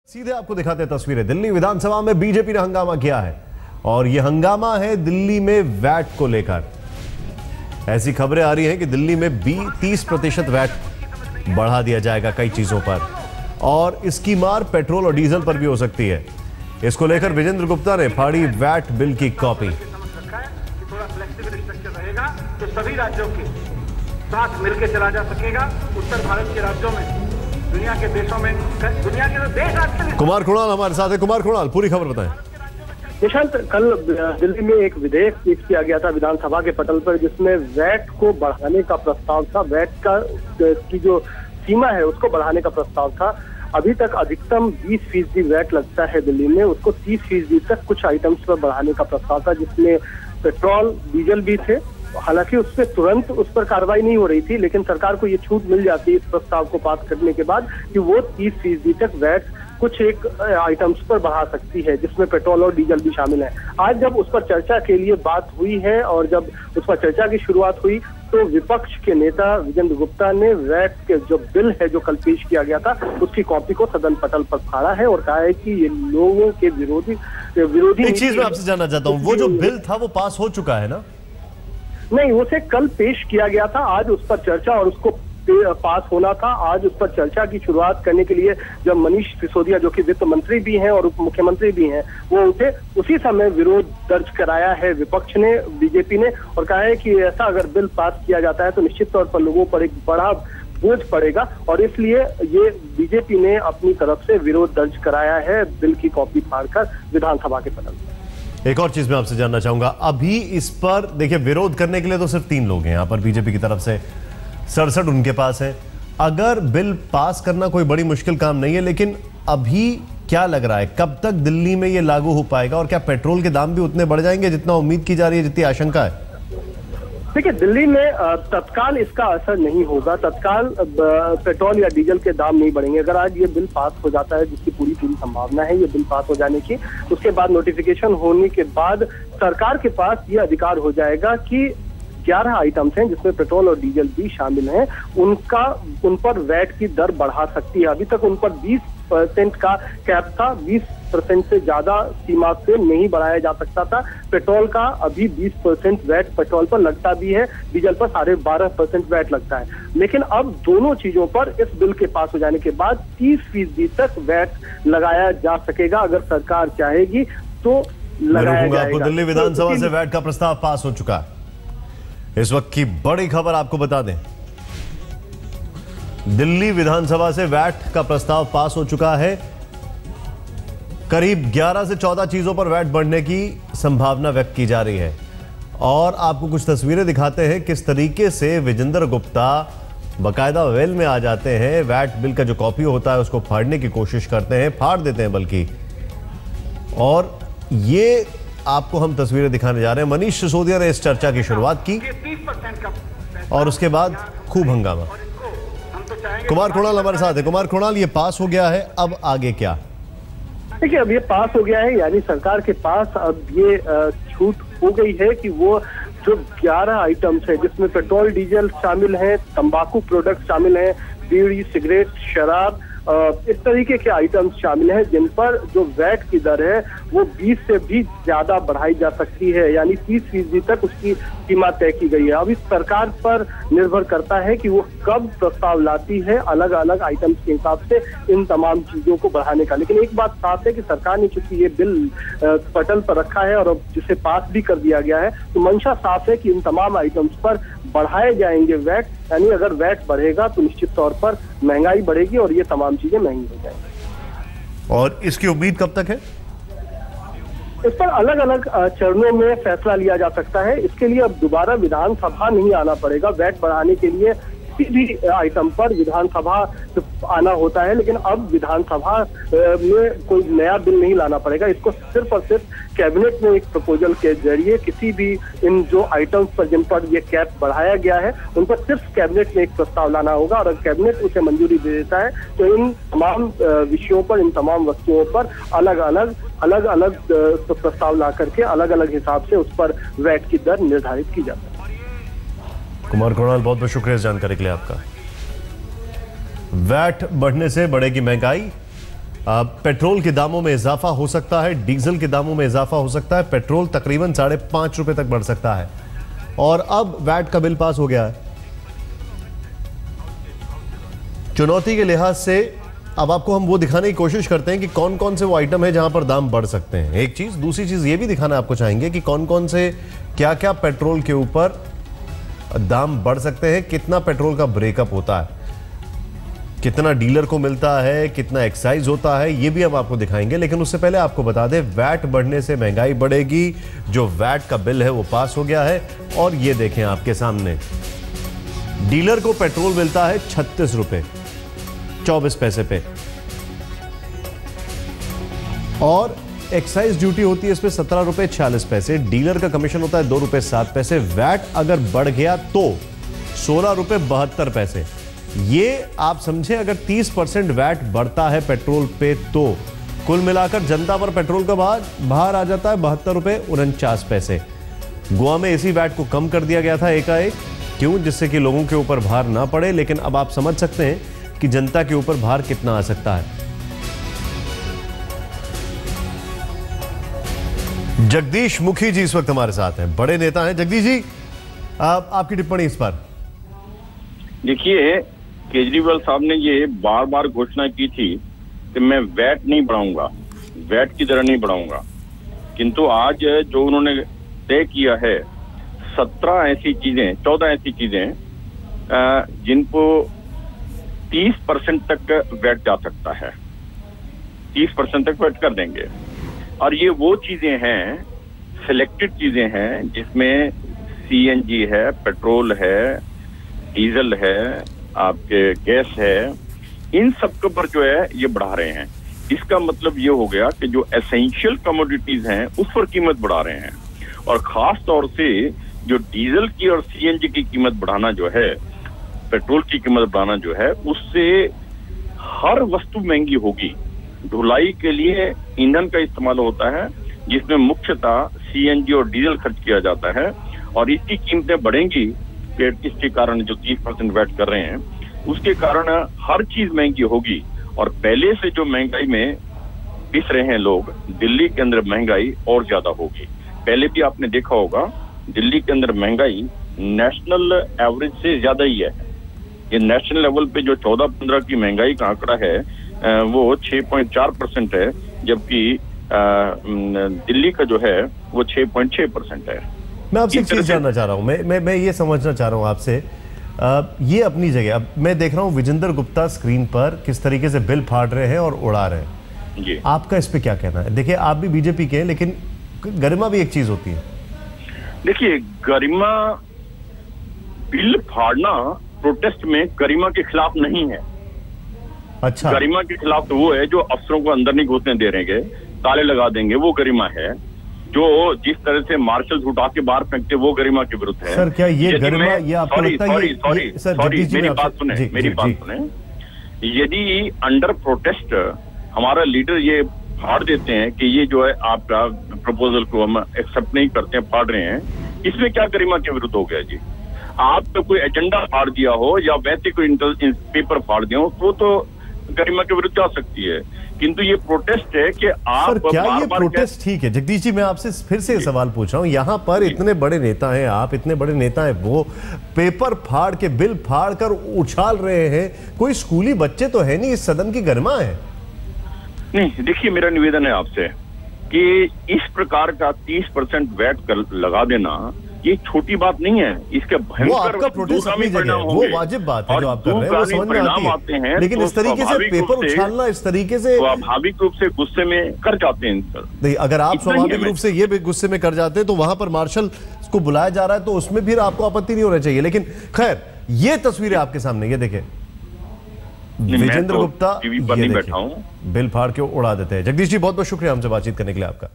सीधे आपको दिखाते हैं तस्वीरें। दिल्ली विधानसभा में बीजेपी ने हंगामा किया है और यह हंगामा है दिल्ली में वैट को लेकर। ऐसी खबरें आ रही हैं कि दिल्ली में 30% वैट बढ़ा दिया जाएगा कई चीजों पर और इसकी मार पेट्रोल और डीजल पर भी हो सकती है। इसको लेकर विजेंद्र गुप्ता ने फाड़ी वैट बिल की कॉपी। थोड़ा फ्लेक्सिबल स्ट्रक्चर रहेगा तो सभी राज्यों के साथ मिलकर चला जा सकेगा। उत्तर भारत के राज्यों में, दुनिया के देशों में, दुनिया के देश आज कुमार कृणाल हमारे साथ है। कुमार कृणाल, पूरी खबर बताएं। निशांत, कल दिल्ली में एक विधेयक पेश किया गया था विधानसभा के पटल पर, जिसमें वैट को बढ़ाने का प्रस्ताव था। वैट की जो सीमा है उसको बढ़ाने का प्रस्ताव था। अभी तक अधिकतम 20% वैट लगता है दिल्ली में, उसको 30% तक कुछ आइटम्स पर बढ़ाने का प्रस्ताव था, जिसमें पेट्रोल डीजल भी थे। हालांकि उस पर तुरंत उस पर कार्रवाई नहीं हो रही थी, लेकिन सरकार को ये छूट मिल जाती है इस प्रस्ताव को पास करने के बाद कि वो 30% तक वैट कुछ एक आइटम्स पर बढ़ा सकती है, जिसमें पेट्रोल और डीजल भी शामिल है। आज जब उस पर चर्चा के लिए बात हुई है और जब उस पर चर्चा की शुरुआत हुई तो विपक्ष के नेता विजेंद्र गुप्ता ने वैट के जो बिल है जो कल पेश किया गया था उसकी कॉपी को सदन पटल पर फाड़ा है और कहा है कि ये लोगों के विरोधी एक चीज मैं आपसे जानना चाहता हूँ, वो जो बिल था वो पास हो चुका है ना? नहीं, उसे कल पेश किया गया था। आज उस पर चर्चा और उसको पास होना था। आज उस पर चर्चा की शुरुआत करने के लिए जब मनीष सिसोदिया, जो कि वित्त मंत्री भी हैं और उप मुख्यमंत्री भी हैं, वो उठे, उसी समय विरोध दर्ज कराया है विपक्ष ने, बीजेपी ने, और कहा है कि ऐसा अगर बिल पास किया जाता है तो निश्चित तौर पर लोगों पर एक बड़ा बोझ पड़ेगा और इसलिए ये बीजेपी ने अपनी तरफ से विरोध दर्ज कराया है बिल की कॉपी फाड़कर विधानसभा के पटल पर। एक और चीज मैं आपसे जानना चाहूंगा, अभी इस पर देखिए विरोध करने के लिए तो सिर्फ 3 लोग हैं यहाँ पर बीजेपी की तरफ से, 67 उनके पास है। अगर बिल पास करना कोई बड़ी मुश्किल काम नहीं है, लेकिन अभी क्या लग रहा है कब तक दिल्ली में ये लागू हो पाएगा और क्या पेट्रोल के दाम भी उतने बढ़ जाएंगे जितना उम्मीद की जा रही है, जितनी आशंका है? देखिए, दिल्ली में तत्काल इसका असर नहीं होगा। तत्काल पेट्रोल या डीजल के दाम नहीं बढ़ेंगे। अगर आज ये बिल पास हो जाता है, जिसकी पूरी संभावना है ये बिल पास हो जाने की, उसके बाद नोटिफिकेशन होने के बाद सरकार के पास ये अधिकार हो जाएगा कि 11 आइटम्स हैं जिसमें पेट्रोल और डीजल भी शामिल हैं, उन पर वैट की दर बढ़ा सकती है। अभी तक उन पर 20% का कैप था, 20% से ज्यादा सीमा से नहीं बढ़ाया जा सकता था। पेट्रोल का अभी 20% वैट पेट्रोल पर लगता भी है, डीजल पर 12.5% वैट लगता है। लेकिन अब दोनों चीजों पर इस बिल के पास हो जाने के बाद 30% तक वैट लगाया जा सकेगा। अगर सरकार चाहेगी तो लगाया जाएगा। आपको दिल्ली विधानसभा से वैट का प्रस्ताव पास हो चुका है। इस वक्त की बड़ी खबर आपको बता दें, दिल्ली विधानसभा से वैट का प्रस्ताव पास हो चुका है। करीब 11 से 14 चीजों पर वैट बढ़ने की संभावना व्यक्त की जा रही है और आपको कुछ तस्वीरें दिखाते हैं किस तरीके से विजेंद्र गुप्ता बकायदा वेल में आ जाते हैं। वैट बिल का जो कॉपी होता है उसको फाड़ने की कोशिश करते हैं, फाड़ देते हैं बल्कि, और ये आपको हम तस्वीरें दिखाने जा रहे हैं। मनीष सिसोदिया ने इस चर्चा की शुरुआत की और उसके बाद खूब हंगामा। कुमार कृणाल हमारे साथ है। कुमार कृणाल, ये पास हो गया है, अब आगे क्या? देखिए, अब ये पास हो गया है, यानी सरकार के पास अब ये छूट हो गई है कि वो जो 11 आइटम्स है जिसमें पेट्रोल डीजल शामिल है, तंबाकू प्रोडक्ट शामिल है, बीड़ी, सिगरेट, शराब, इस तरीके के आइटम्स शामिल हैं जिन पर जो वैट की दर है वो 20 से भी ज्यादा बढ़ाई जा सकती है, यानी 30% तक उसकी सीमा तय की गई है। अब इस सरकार पर निर्भर करता है कि वो कब प्रस्ताव लाती है अलग अलग आइटम्स के हिसाब से इन तमाम चीजों को बढ़ाने का। लेकिन एक बात साफ है कि सरकार ने चूंकि ये बिल पटल पर रखा है और अब जिसे पास भी कर दिया गया है, तो मंशा साफ है कि इन तमाम आइटम्स पर बढ़ाए जाएंगे वैट। यानी अगर वैट बढ़ेगा तो निश्चित तौर पर महंगाई बढ़ेगी और ये तमाम चीजें महंगी हो जाएंगी। और इसकी उम्मीद कब तक है? इस पर अलग अलग चरणों में फैसला लिया जा सकता है। इसके लिए अब दोबारा विधानसभा नहीं आना पड़ेगा। वैट बढ़ाने के लिए किसी भी आइटम पर विधानसभा आना होता है, लेकिन अब विधानसभा में कोई नया बिल नहीं लाना पड़ेगा। इसको सिर्फ और सिर्फ कैबिनेट में एक प्रपोजल के जरिए किसी भी इन जो आइटम्स पर जिन पर ये कैप बढ़ाया गया है उन पर सिर्फ कैबिनेट में एक प्रस्ताव लाना होगा और अगर कैबिनेट उसे मंजूरी दे देता है तो इन तमाम विषयों पर, इन तमाम वस्तुओं पर अलग अलग प्रस्ताव ला करके अलग अलग हिसाब से उस पर वैट की दर निर्धारित की जाती है। कुमार कृणाल, बहुत बहुत शुक्रिया इस जानकारी के लिए आपका। वैट बढ़ने से बढ़ेगी महंगाई, पेट्रोल के दामों में इजाफा हो सकता है, डीजल के दामों में इजाफा हो सकता है। पेट्रोल तकरीबन 5.5 रुपए तक बढ़ सकता है। और अब वैट का बिल पास हो गया है। चुनौती के लिहाज से अब आपको हम वो दिखाने की कोशिश करते हैं कि कौन कौन से वो आइटम है जहां पर दाम बढ़ सकते हैं, एक चीज। दूसरी चीज ये भी दिखाना आपको चाहेंगे कि कौन कौन से क्या क्या पेट्रोल के ऊपर दाम बढ़ सकते हैं, कितना पेट्रोल का ब्रेकअप होता है, कितना डीलर को मिलता है, कितना एक्साइज होता है, ये भी हम आपको दिखाएंगे। लेकिन उससे पहले आपको बता दें, वैट बढ़ने से महंगाई बढ़ेगी। जो वैट का बिल है वो पास हो गया है। और ये देखें आपके सामने, डीलर को पेट्रोल मिलता है 36 रुपए 24 पैसे पे, और एक्साइज ड्यूटी होती है इस पे 17 रुपए 46 पैसे। डीलर का कमीशन होता है 2 रुपए 7 पैसे। वैट अगर बढ़ गया तो 16 रुपए 72 पैसे। ये आप समझे, अगर 30% वैट बढ़ता है पेट्रोल पे तो कुल मिलाकर जनता पर पेट्रोल का बाहर आ जाता है 72 रुपए 49 पैसे। गोवा में इसी वैट को कम कर दिया गया था एकाएक, क्यों? जिससे कि लोगों के ऊपर भार ना पड़े। लेकिन अब आप समझ सकते हैं कि जनता के ऊपर भार कितना आ सकता है। जगदीश मुखी जी इस वक्त हमारे साथ हैं, बड़े नेता हैं। जगदीश जी, आपकी टिप्पणी इस पर। देखिए, केजरीवाल साहब ने ये बार बार घोषणा की थी कि मैं वैट नहीं बढ़ाऊंगा, वैट की दर नहीं बढ़ाऊंगा, किंतु आज जो उन्होंने तय किया है 14 ऐसी चीजें जिनको 30% तक वैट जा सकता है, 30% तक वैट कर देंगे। और ये वो चीजें हैं, सिलेक्टेड चीजें हैं, जिसमें सीएनजी है, पेट्रोल है, डीजल है, आपके गैस है, इन सब के ऊपर जो है ये बढ़ा रहे हैं। इसका मतलब ये हो गया कि जो एसेंशियल कमोडिटीज हैं उस पर कीमत बढ़ा रहे हैं। और खास तौर से जो डीजल की और सीएनजी की कीमत बढ़ाना जो है, पेट्रोल की कीमत बढ़ाना जो है, उससे हर वस्तु महंगी होगी। ढुलाई के लिए ईंधन का इस्तेमाल होता है, जिसमें मुख्यतः सीएनजी और डीजल खर्च किया जाता है, और इसकी कीमतें बढ़ेंगी इसके कारण जो 30% वैट कर रहे हैं, उसके कारण हर चीज महंगी होगी। और पहले से जो महंगाई में पिस रहे हैं लोग, दिल्ली के अंदर महंगाई और ज्यादा होगी। पहले भी आपने देखा होगा, दिल्ली के अंदर महंगाई नेशनल एवरेज से ज्यादा ही है। ये नेशनल लेवल पे जो 14-15 की महंगाई का आंकड़ा है वो 6.4% है, जबकि दिल्ली का जो है वो 6.6% है। मैं आपसे एक चीज जानना चाह रहा हूं, मैं ये समझना चाह रहा हूं आपसे, ये अपनी जगह। अब मैं देख रहा हूं विजेंद्र गुप्ता स्क्रीन पर किस तरीके से बिल फाड़ रहे हैं और उड़ा रहे हैं जी। आपका इस पे क्या कहना है? देखिए, आप भी बीजेपी के हैं, लेकिन गरिमा भी एक चीज होती है। देखिए, गरिमा, बिल फाड़ना प्रोटेस्ट में गरिमा के खिलाफ नहीं है। अच्छा, गरिमा के खिलाफ तो वो है जो अफसरों को अंदर नहीं घुसने दे रहेंगे, ताले लगा देंगे, वो गरिमा है। जो जिस तरह से मार्शल्स उठा के बाहर फेंकते, वो गरिमा के विरुद्ध है। सर, क्या ये गरिमा, ये आपको लगता है? सॉरी, मेरी बात सुने। यदि अंडर प्रोटेस्ट हमारा लीडर ये फाड़ देते हैं कि ये जो है आपका प्रपोजल को हम एक्सेप्ट नहीं करते हैं, फाड़ रहे हैं, इसमें क्या गरिमा के विरुद्ध हो गया जी? आपका कोई एजेंडा फाड़ दिया हो या वैसे कोई पेपर फाड़ दिया हो, वो तो गरिमा के विरुद्ध जा सकती है। किंतु ये प्रोटेस्ट है कि आप सर, क्या ये प्रोटेस्ट ठीक है? जगदीश जी, मैं आपसे फिर से सवाल पूछ रहा हूं, यहां पर इतने बड़े नेता हैं आप, इतने बड़े नेता हैं वो, पेपर फाड़ के, बिल फाड़ कर उछाल रहे हैं। कोई स्कूली बच्चे तो है नहीं, इस सदन की गरिमा है। नहीं, देखिए, मेरा निवेदन है आपसे कि इस प्रकार का 30% वैट लगा देना ये छोटी बात नहीं है। इसके भयंकर दूरगामी परिणाम होंगे। वो वाजिब बात है जो आप कर रहे हैं, वो समझ में आती है। लेकिन इस तरीके से पेपर उछालना, इस तरीके से स्वाभाविक रूप से गुस्से में कर जाते हैं सर। नहीं, अगर आप स्वाभाविक रूप से ये भी गुस्से में कर जाते हैं तो वहां पर मार्शल को बुलाया जा रहा है, तो उसमें फिर आपको आपत्ति नहीं होना चाहिए। लेकिन खैर, ये तस्वीरें आपके सामने, ये देखें, विजेंद्र गुप्ता टीवी पर नहीं बैठा हूं, बिल फाड़ के उड़ा देते हैं। जगदीश जी, बहुत बहुत शुक्रिया हमसे बातचीत करने के लिए आपका।